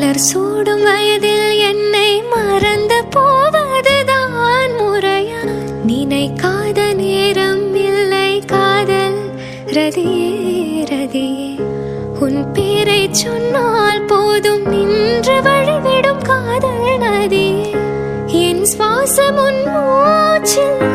மலர் சூடும் வயதில் என்னை மறந்து போவதுதான் முறையா? நினைக்காத நேரம் இல்லை காதல் ரதியே ரதியே, உன் பேரை சொன்னால் போதும் நின்று வழிவிடும் காதல் நதியே. என் சுவாசம் உன் மூச்சில்